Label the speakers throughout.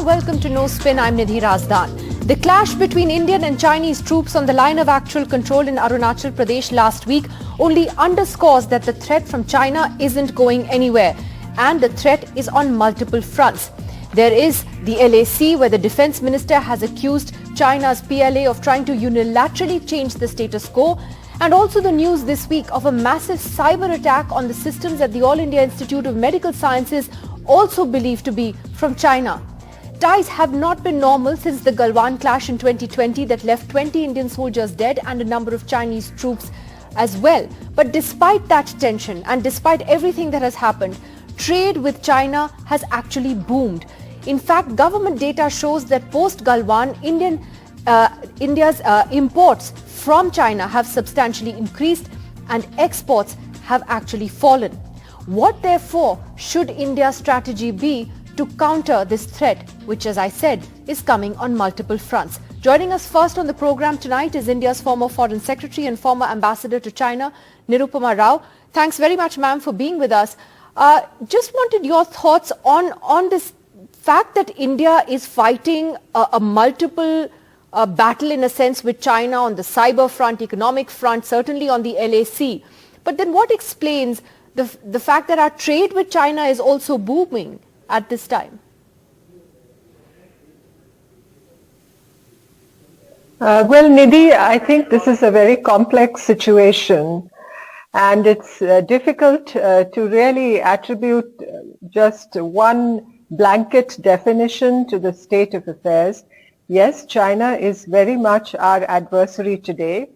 Speaker 1: everyone, welcome to No Spin. I'm Nidhi Rajnath. The clash between Indian and Chinese troops on the line of actual control in Arunachal Pradesh last week only underscores that the threat from China isn't going anywhere, and the threat is on multiple fronts. There is the LAC, where the defense minister has accused China's PLA of trying to unilaterally change the status quo, and also the news this week of a massive cyber attack on the systems at the All India Institute of Medical Sciences, also believed to be from China. Ties have not been normal since the Galwan clash in 2020 that left 20 Indian soldiers dead and a number of Chinese troops as well. But despite that tension and despite everything that has happened, trade with China has actually boomed. In fact, government data shows that post-Galwan, India's imports from China have substantially increased and exports have actually fallen. What therefore should India's strategy be to counter this threat, which, as I said, is coming on multiple fronts? Joining us first on the program tonight is India's former Foreign Secretary and former Ambassador to China, Nirupama Rao. Thanks very much, ma'am, for being with us. Just wanted your thoughts on this fact that India is fighting a multiple battle, in a sense, with China on the cyber front, economic front, certainly on the LAC. But then what explains the fact that our trade with China is also booming at this time?
Speaker 2: Well, Nidhi, I think this is a very complex situation, and it's difficult to really attribute just one blanket definition to the state of affairs. Yes, China is very much our adversary today,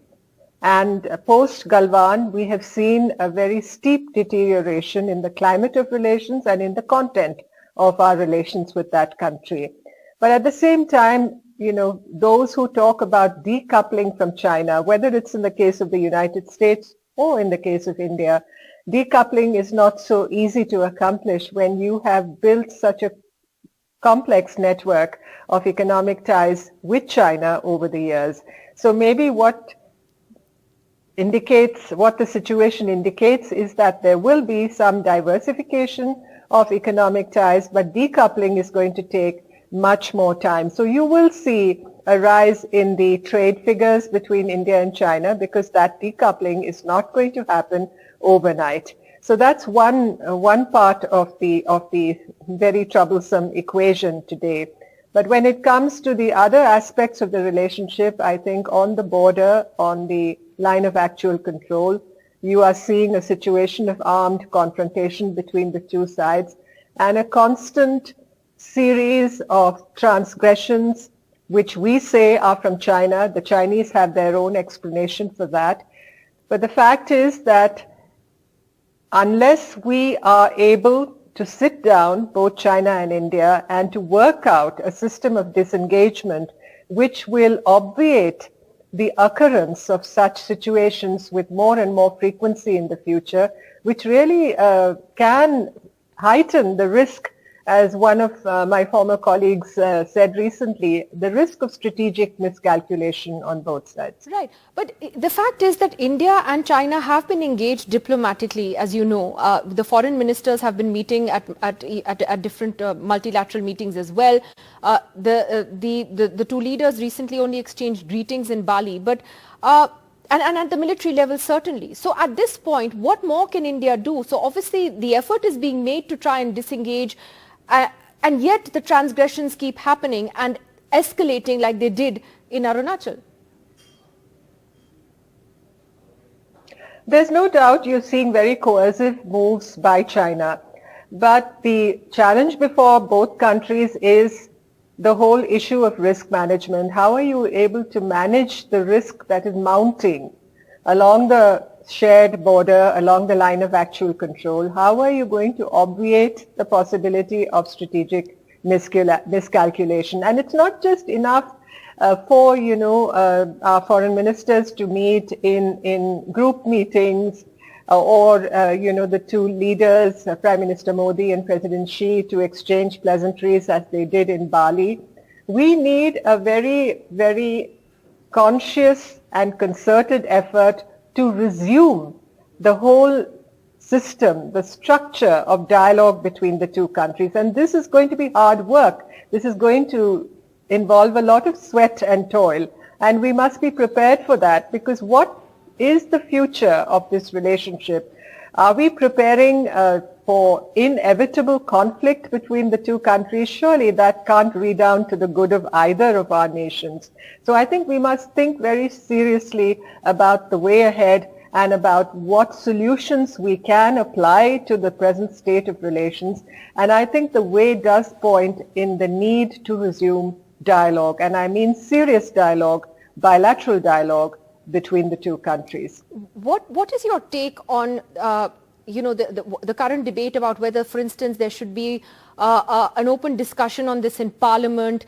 Speaker 2: and post-Galwan, we have seen a very steep deterioration in the climate of relations and in the content of our relations with that country. But at the same time, you know, those who talk about decoupling from China, whether it's in the case of the United States or in the case of India, decoupling is not so easy to accomplish when you have built such a complex network of economic ties with China over the years. So maybe what the situation indicates is that there will be some diversification of economic ties, but decoupling is going to take much more time. So you will see a rise in the trade figures between India and China, because that decoupling is not going to happen overnight. So that's one part of the very troublesome equation today. But when it comes to the other aspects of the relationship, I think on the border, on the line of actual control, you are seeing a situation of armed confrontation between the two sides and a constant series of transgressions which we say are from China. The Chinese have their own explanation for that. But the fact is that unless we are able to sit down, both China and India, and to work out a system of disengagement which will obviate the occurrence of such situations with more and more frequency in the future, which really can heighten the risk, as one of my former colleagues said recently, the risk of strategic miscalculation on both sides.
Speaker 1: Right. But the fact is that India and China have been engaged diplomatically, as you know. The foreign ministers have been meeting at different multilateral meetings as well. The two leaders recently only exchanged greetings in Bali, but and at the military level, certainly. So at this point, what more can India do? So obviously the effort is being made to try and disengage, and yet the transgressions keep happening and escalating like they did in Arunachal.
Speaker 2: There's no doubt you're seeing very coercive moves by China. But the challenge before both countries is the whole issue of risk management. How are you able to manage the risk that is mounting along the shared border, along the line of actual control? How are you going to obviate the possibility of strategic miscalculation? And it's not just enough for, you know, our foreign ministers to meet in group meetings or the two leaders, Prime Minister Modi and President Xi, to exchange pleasantries as they did in Bali. We need a very, very conscious and concerted effort to resume the whole system, the structure of dialogue between the two countries. And this is going to be hard work. This is going to involve a lot of sweat and toil. And we must be prepared for that, because what is the future of this relationship? Are we preparing for inevitable conflict between the two countries? Surely that can't redound to the good of either of our nations. So I think we must think very seriously about the way ahead and about what solutions we can apply to the present state of relations. And I think the way does point in the need to resume dialogue, and I mean serious dialogue, bilateral dialogue between the two countries.
Speaker 1: What is your take on the current debate about whether, for instance, there should be an open discussion on this in Parliament?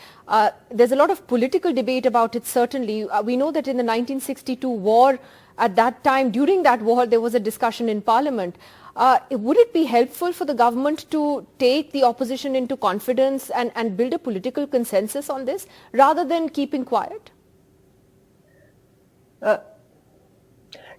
Speaker 1: There's a lot of political debate about it, certainly. We know that in the 1962 war, at that time, during that war, there was a discussion in Parliament. Would it be helpful for the government to take the opposition into confidence and build a political consensus on this, rather than keeping quiet?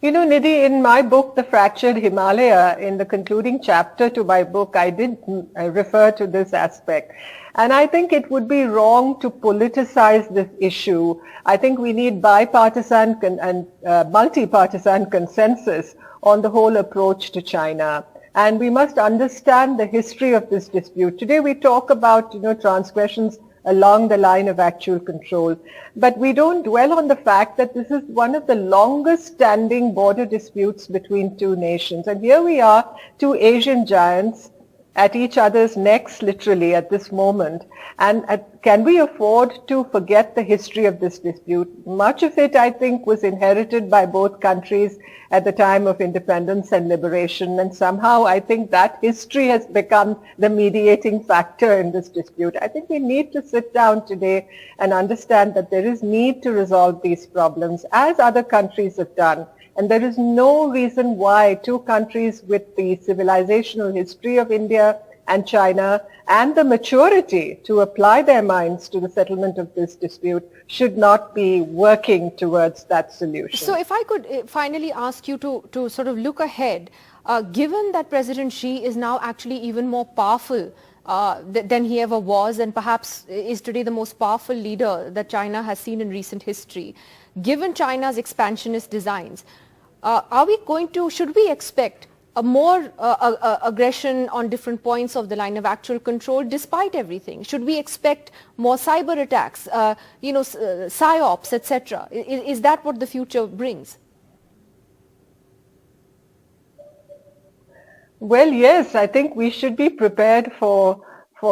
Speaker 2: Nidhi, in my book, The Fractured Himalaya, in the concluding chapter to my book, I did refer to this aspect. And I think it would be wrong to politicize this issue. I think we need bipartisan and multi-partisan consensus on the whole approach to China. And we must understand the history of this dispute. Today we talk about, transgressions along the line of actual control. But we don't dwell on the fact that this is one of the longest standing border disputes between two nations. And here we are, two Asian giants at each other's necks, literally, at this moment. And can we afford to forget the history of this dispute? Much of it, I think, was inherited by both countries at the time of independence and liberation. And somehow, I think that history has become the mediating factor in this dispute. I think we need to sit down today and understand that there is need to resolve these problems, as other countries have done. And there is no reason why two countries with the civilizational history of India and China and the maturity to apply their minds to the settlement of this dispute should not be working towards that solution.
Speaker 1: So if I could finally ask you to sort of look ahead, given that President Xi is now actually even more powerful than he ever was, and perhaps is today the most powerful leader that China has seen in recent history, given China's expansionist designs, should we expect a more aggression on different points of the line of actual control despite everything? Should we expect more cyber attacks, psyops, etc.? Is that what the future brings?
Speaker 2: Well, yes, I think we should be prepared for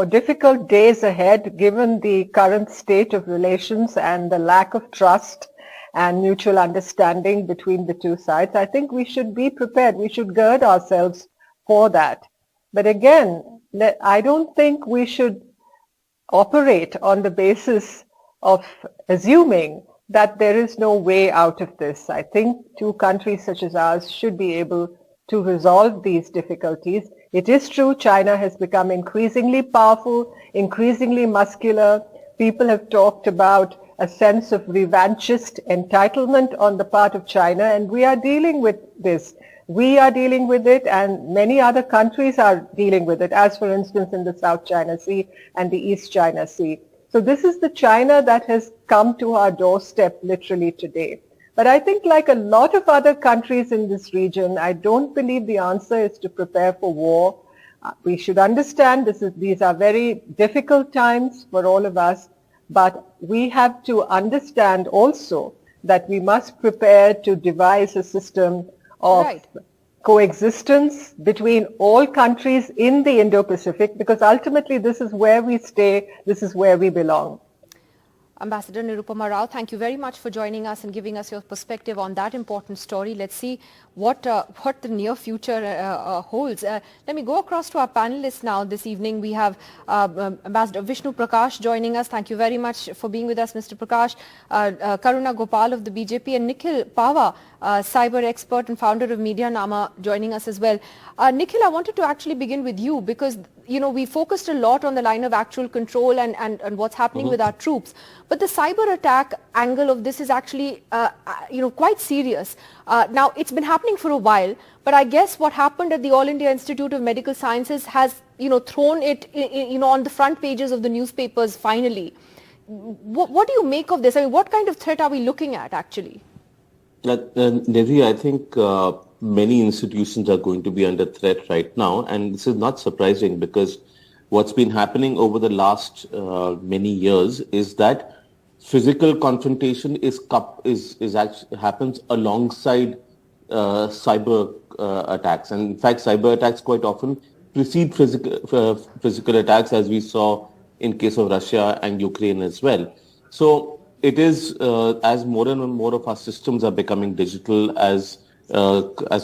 Speaker 2: difficult days ahead, given the current state of relations and the lack of trust and mutual understanding between the two sides. I think we should be prepared. We should gird ourselves for that. But again, I don't think we should operate on the basis of assuming that there is no way out of this. I think two countries such as ours should be able to resolve these difficulties. It is true China has become increasingly powerful, increasingly muscular. People have talked about a sense of revanchist entitlement on the part of China, and we are dealing with this. We are dealing with it, and many other countries are dealing with it, as for instance in the South China Sea and the East China Sea. So this is the China that has come to our doorstep literally today. But I think, like a lot of other countries in this region, I don't believe the answer is to prepare for war. We should understand these are very difficult times for all of us. But we have to understand also that we must prepare to devise a system of coexistence between all countries in the Indo-Pacific, because ultimately this is where we stay, this is where we belong.
Speaker 1: Ambassador Nirupama Rao, thank you very much for joining us and giving us your perspective on that important story. Let's see what the near future holds. Let me go across to our panelists now this evening. We have Ambassador Vishnu Prakash joining us. Thank you very much for being with us, Mr. Prakash. Karuna Gopal of the BJP, and Nikhil Pava, cyber expert and founder of Media Nama, joining us as well. Nikhil, I wanted to actually begin with you, because we focused a lot on the line of actual control and what's happening with our troops. But the cyber attack angle of this is actually, quite serious. Now, it's been happening for a while, but I guess what happened at the All India Institute of Medical Sciences has, thrown it, on the front pages of the newspapers finally. What do you make of this? I mean, what kind of threat are we looking at, actually?
Speaker 3: Nidhi, I think many institutions are going to be under threat right now, and this is not surprising because what's been happening over the last many years is that physical confrontation actually happens alongside cyber attacks, and in fact, cyber attacks quite often precede physical attacks, as we saw in case of Russia and Ukraine as well. So it is as more and more of our systems are becoming digital, as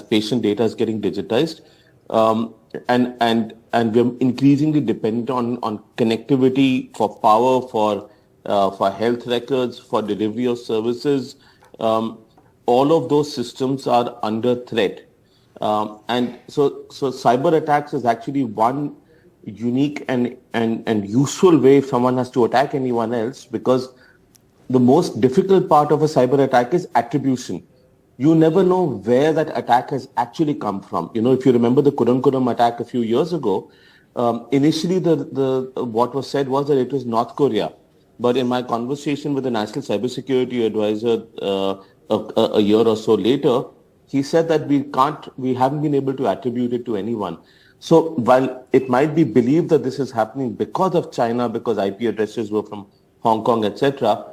Speaker 3: patient data is getting digitized, and we're increasingly dependent on connectivity for power, for health records, for delivery of services. All of those systems are under threat, and so cyber attacks is actually one unique and useful way if someone has to attack anyone else, because the most difficult part of a cyber attack is attribution. You never know where that attack has actually come from. If you remember the Kuram attack a few years ago, initially the what was said was that it was North Korea. But in my conversation with the National Cybersecurity Advisor a year or so later, he said that we haven't been able to attribute it to anyone. So while it might be believed that this is happening because of China, because IP addresses were from Hong Kong, etc.,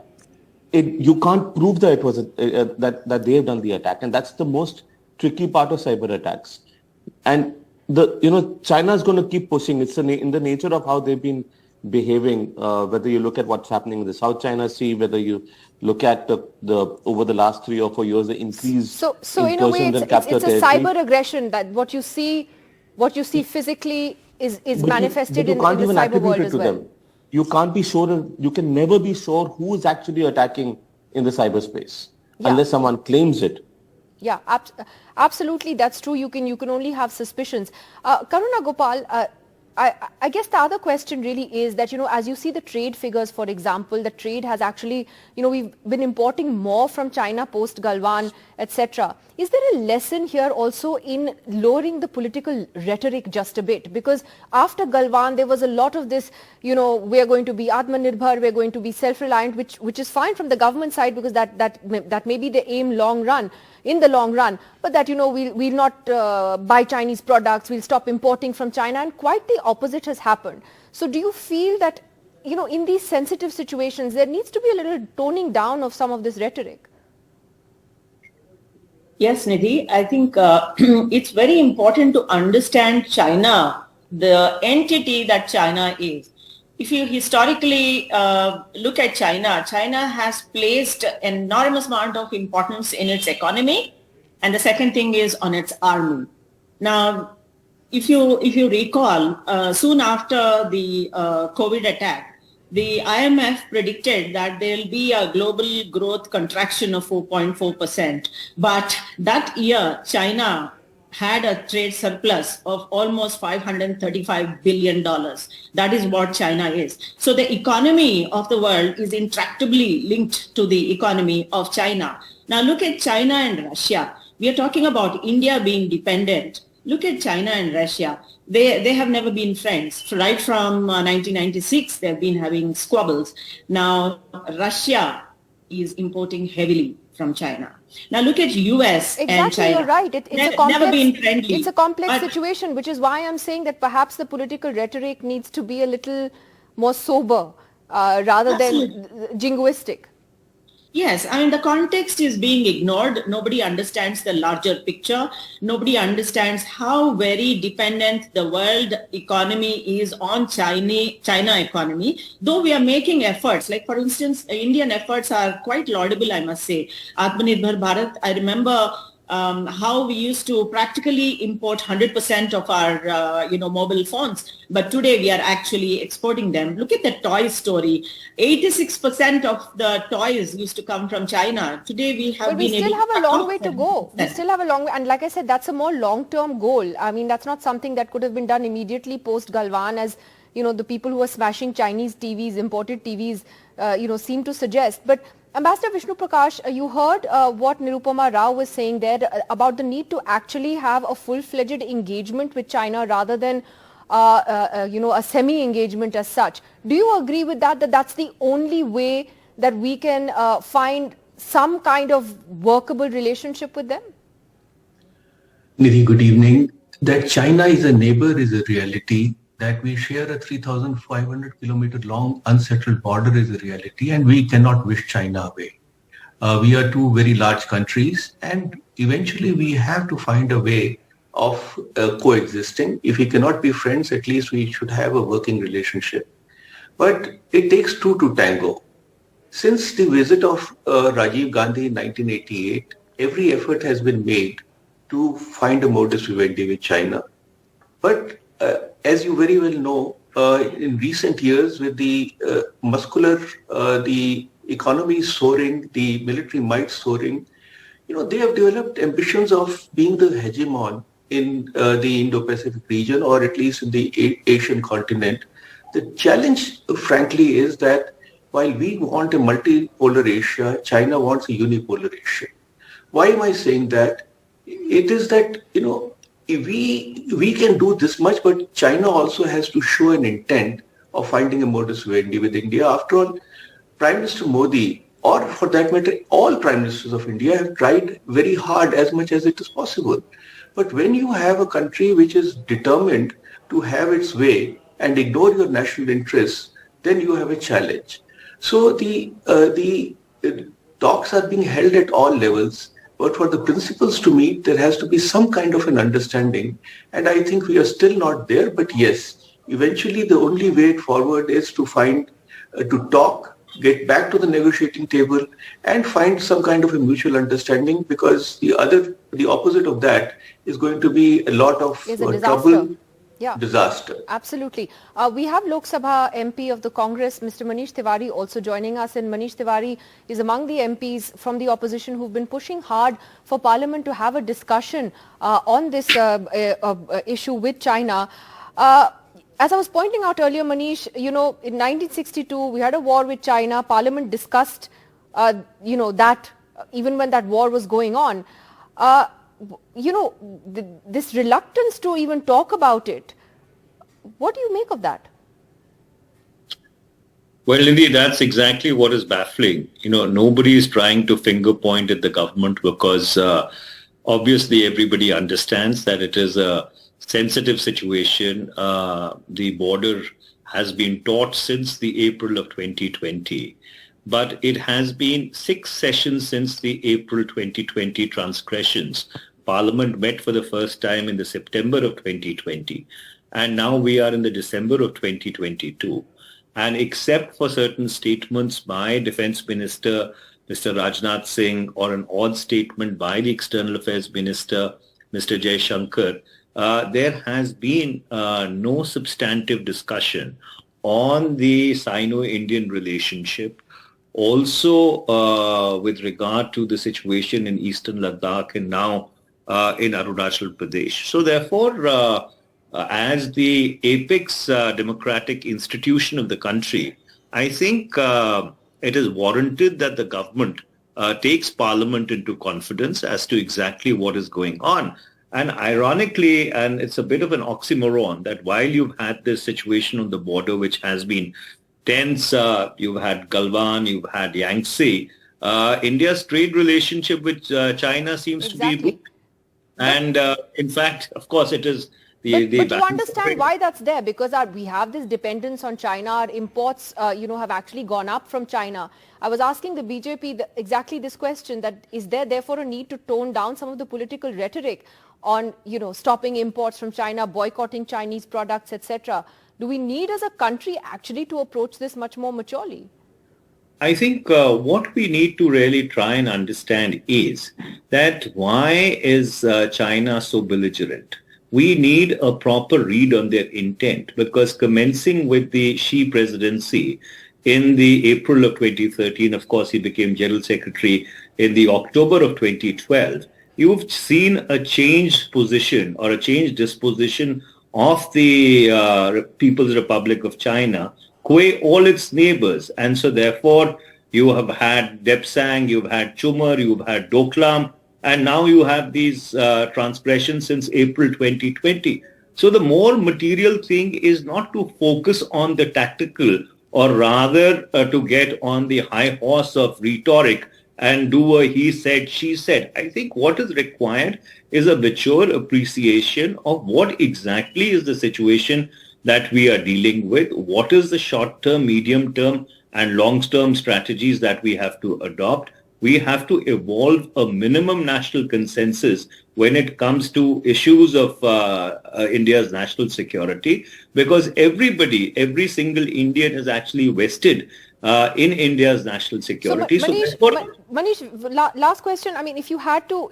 Speaker 3: you can't prove that it was that they have done the attack, and that's the most tricky part of cyber attacks. And China is going to keep pushing. It's in the nature of how they've been behaving. Whether you look at what's happening in the South China Sea, whether you look at the over the last 3 or 4 years, the increase.
Speaker 1: So in a way, it's a cyber aggression that what you see physically is manifested in the cyber world as well.
Speaker 3: You can't be sure, you can never be sure who is actually attacking in the cyberspace unless someone claims it.
Speaker 1: Yeah, absolutely, that's true. You can only have suspicions. Karuna Gopal, I guess the other question really is that, as you see the trade figures, for example, the trade has actually, we've been importing more from China post Galwan, etc. Is there a lesson here also in lowering the political rhetoric just a bit? Because after Galwan, there was a lot of this, we are going to be Atmanirbhar, we're going to be self-reliant, which is fine from the government side, because that may be the aim in the long run, but that, we'll not buy Chinese products, we'll stop importing from China, and quite the opposite has happened. So do you feel that, in these sensitive situations, there needs to be a little toning down of some of this rhetoric?
Speaker 4: Yes, Nidhi, I think it's very important to understand China, the entity that China is. If you historically look at China, China has placed an enormous amount of importance in its economy, and the second thing is on its army. Now, if you recall, soon after the COVID attack, the IMF predicted that there will be a global growth contraction of 4.4%. But that year, China had a trade surplus of almost $535 billion. That is what China is. So the economy of the world is intractably linked to the economy of China. Now look at China and Russia. We are talking about India being dependent. Look at China and Russia. They have never been friends. Right from 1996, they've been having squabbles. Now Russia is importing heavily from China. Now look at US and China.
Speaker 1: Exactly, you're right.
Speaker 4: Never been friendly.
Speaker 1: It's a complex situation, which is why I'm saying that perhaps the political rhetoric needs to be a little more sober rather than jingoistic.
Speaker 4: Yes, I mean, the context is being ignored. Nobody understands the larger picture. Nobody understands how very dependent the world economy is on China economy. Though we are making efforts, like for instance, Indian efforts are quite laudable, I must say. Atmanirbhar Bharat, I remember how we used to practically import 100% of our, mobile phones, but today we are actually exporting them. Look at the toy story. 86% of the toys used to come from China. Today we have
Speaker 1: we
Speaker 4: been
Speaker 1: still have a long way to go.
Speaker 4: 70%.
Speaker 1: We still have a long way. And like I said, that's a more long-term goal. I mean, that's not something that could have been done immediately post Galwan, as, the people who are smashing Chinese TVs, imported TVs, seem to suggest. But Ambassador Vishnu Prakash, you heard what Nirupama Rao was saying there about the need to actually have a full-fledged engagement with China rather than, a semi-engagement as such. Do you agree with that that's the only way that we can find some kind of workable relationship with them?
Speaker 5: Nidhi, good evening. That China is a neighbor is a reality. That we share a 3,500 kilometer long unsettled border is a reality, and we cannot wish China away. We are two very large countries, and eventually we have to find a way of coexisting. If we cannot be friends, at least we should have a working relationship. But it takes two to tango. Since the visit of Rajiv Gandhi in 1988, every effort has been made to find a modus vivendi with China. But as you very well know, in recent years, with the the economy soaring, the military might soaring, they have developed ambitions of being the hegemon in the Indo-Pacific region, or at least in the Asian continent. The challenge, frankly, is that while we want a multipolar Asia, China wants a unipolar Asia. Why am I saying that? It is that, we can do this much, but China also has to show an intent of finding a modus vivendi with India. After all, Prime Minister Modi, or for that matter, all Prime Ministers of India have tried very hard as much as it is possible. But when you have a country which is determined to have its way and ignore your national interests, then you have a challenge. So the talks are being held at all levels. But for the principles to meet, there has to be some kind of an understanding. And I think we are still not there. But yes, eventually the only way forward is to find, to talk, get back to the negotiating table and find some kind of a mutual understanding, because the opposite of that is going to be a lot of trouble.
Speaker 1: Yeah,
Speaker 5: disaster.
Speaker 1: Absolutely. We have Lok Sabha MP of the Congress, Mr. Manish Tiwari, also joining us. And Manish Tiwari is among the MPs from the opposition who've been pushing hard for Parliament to have a discussion on this issue with China. As I was pointing out earlier, Manish, in 1962, we had a war with China. Parliament discussed, that even when that war was going on. This reluctance to even talk about it. What do you make of that?
Speaker 6: Well, indeed, that's exactly what is baffling. Nobody is trying to finger point at the government, because obviously everybody understands that it is a sensitive situation. The border has been taut since the April of 2020. But it has been 6 sessions since the April 2020 transgressions. Parliament met for the first time in the September of 2020, and now we are in the December of 2022. And except for certain statements by Defence Minister Mr. Rajnath Singh, or an odd statement by the External Affairs Minister Mr. Jai Shankar, there has been no substantive discussion on the Sino-Indian relationship. Also, with regard to the situation in Eastern Ladakh and now in Arunachal Pradesh. So therefore, as the apex democratic institution of the country, I think it is warranted that the government takes Parliament into confidence as to exactly what is going on. And ironically, and it's a bit of an oxymoron, that while you've had this situation on the border which has been tense, you've had Galwan, you've had Yangtze, India's trade relationship with China seems to be... And in fact, of course, it is but
Speaker 1: you understand why that's there, because we have this dependence on China. Our imports, have actually gone up from China. I was asking the BJP exactly this question, that is there therefore a need to tone down some of the political rhetoric on, stopping imports from China, boycotting Chinese products, etc. Do we need as a country actually to approach this much more maturely?
Speaker 6: I think what we need to really try and understand is that why is China so belligerent? We need a proper read on their intent, because commencing with the Xi presidency in the April of 2013, of course, he became General Secretary in the October of 2012. You've seen a changed position or a changed disposition of the People's Republic of China, all its neighbors. And so therefore, you have had Depsang, you've had Chumar, you've had Doklam, and now you have these transgressions since April 2020. So the more material thing is not to focus on the tactical, or rather to get on the high horse of rhetoric and do a he said, she said. I think what is required is a mature appreciation of what exactly is the situation that we are dealing with, what is the short-term, medium-term and long-term strategies that we have to adopt. We have to evolve a minimum national consensus when it comes to issues of India's national security, because every single Indian is actually vested in India's national security.
Speaker 1: So Manish, last question. I mean, if you had to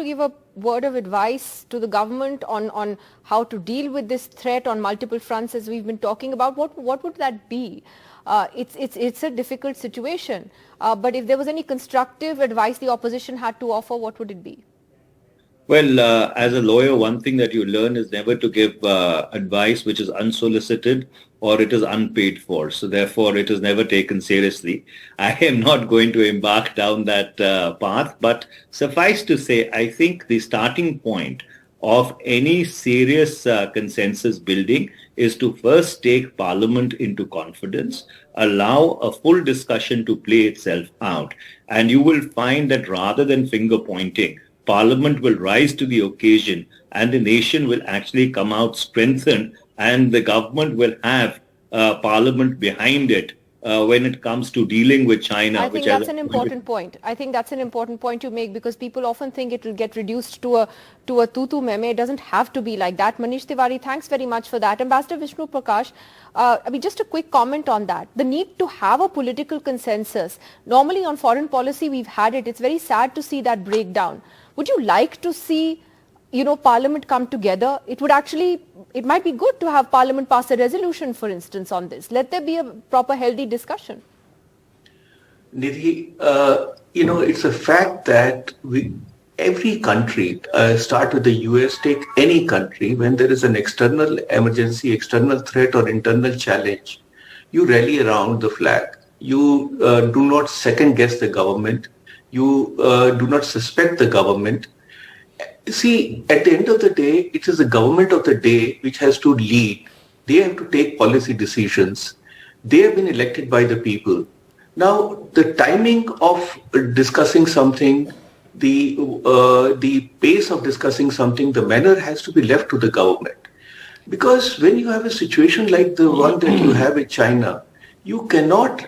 Speaker 1: give a word of advice to the government on how to deal with this threat on multiple fronts, as we've been talking about, what would that be? It's a difficult situation, but if there was any constructive advice the opposition had to offer, what would it be?
Speaker 6: Well, as a lawyer, one thing that you learn is never to give advice which is unsolicited or it is unpaid for. So therefore, it is never taken seriously. I am not going to embark down that path, but suffice to say, I think the starting point of any serious consensus building is to first take Parliament into confidence, allow a full discussion to play itself out, and you will find that rather than finger pointing, Parliament will rise to the occasion and the nation will actually come out strengthened, and the government will have Parliament behind it when it comes to dealing with China.
Speaker 1: I think that's an important point. I think that's an important point to make, because people often think it will get reduced to a tutu meme. It doesn't have to be like that. Manish Tiwari, thanks very much for that. Ambassador Vishnu Prakash, I mean, just a quick comment on that. The need to have a political consensus. Normally on foreign policy, we've had it. It's very sad to see that breakdown. Would you like to see, Parliament come together? It might be good to have Parliament pass a resolution, for instance, on this. Let there be a proper, healthy discussion.
Speaker 5: Nidhi, it's a fact that every country, start with the US, take any country, when there is an external emergency, external threat or internal challenge, you rally around the flag. You do not second guess the government. You do not suspect the government. See, at the end of the day, it is the government of the day which has to lead. They have to take policy decisions. They have been elected by the people. Now, the timing of discussing something, the pace of discussing something, the manner has to be left to the government. Because when you have a situation like the one that you have in China, you cannot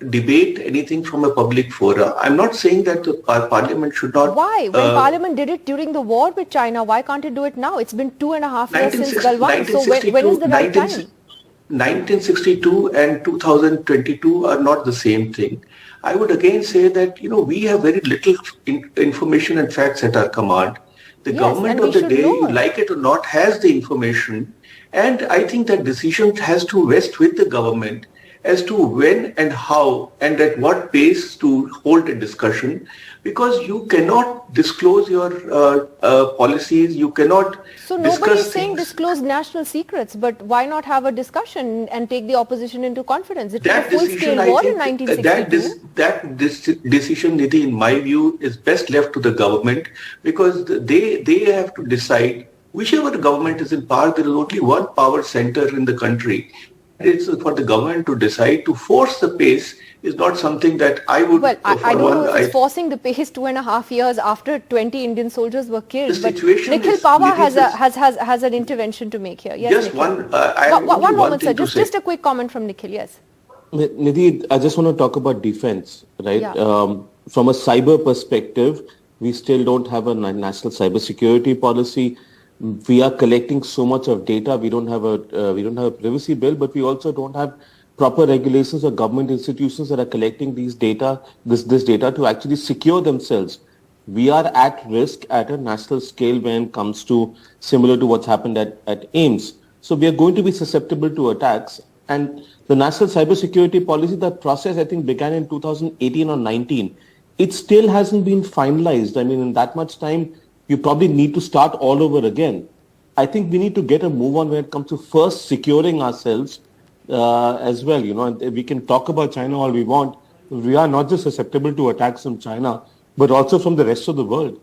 Speaker 5: debate anything from a public fora. I'm not saying that our parliament should not...
Speaker 1: Why? When parliament did it during the war with China, why can't it do it now? It's been 2.5 years since Galwan. So when is the right time?
Speaker 5: 1962 and 2022 are not the same thing. I would again say that, we have very little information and facts at our command. The government of the day, like it or not, has the information. And I think that decision has to rest with the government as to when and how and at what pace to hold a discussion, because you cannot disclose your policies, you cannot
Speaker 1: So nobody is saying disclose national secrets, but why not have a discussion and take the opposition into confidence? It was a full-scale war in 1962.
Speaker 5: That decision, Nidhi, in my view, is best left to the government, because they have to decide. Whichever government is in power, there is only one power center in the country. It's for the government to decide. To force the pace is not something that I would...
Speaker 1: Well, I don't know if it's forcing the pace 2.5 years after 20 Indian soldiers were killed. But Nikhil Pava has an intervention to make here. Yes,
Speaker 5: just
Speaker 1: Nikhil. One moment, sir. Just a quick comment from Nikhil, yes.
Speaker 3: Nidhi, I just want to talk about defense, right? Yeah. From a cyber perspective, we still don't have a national cybersecurity policy. We are collecting so much of data. We don't have a privacy bill, but we also don't have proper regulations or government institutions that are collecting this data to actually secure themselves. We are at risk at a national scale when it comes to similar to what's happened at AIMS. So we are going to be susceptible to attacks. And the national cybersecurity policy, that process I think began in 2018 or 19. It still hasn't been finalized. I mean, in that much time, you probably need to start all over again. I think we need to get a move on when it comes to first securing ourselves as well. And we can talk about China all we want. We are not just susceptible to attacks from China, but also from the rest of the world.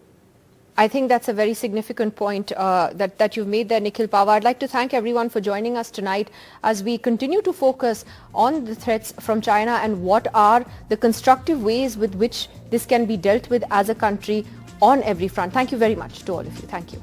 Speaker 1: I think that's a very significant point that you've made there, Nikhil Pava. I'd like to thank everyone for joining us tonight as we continue to focus on the threats from China and what are the constructive ways with which this can be dealt with as a country on every front. Thank you very much to all of you. Thank you.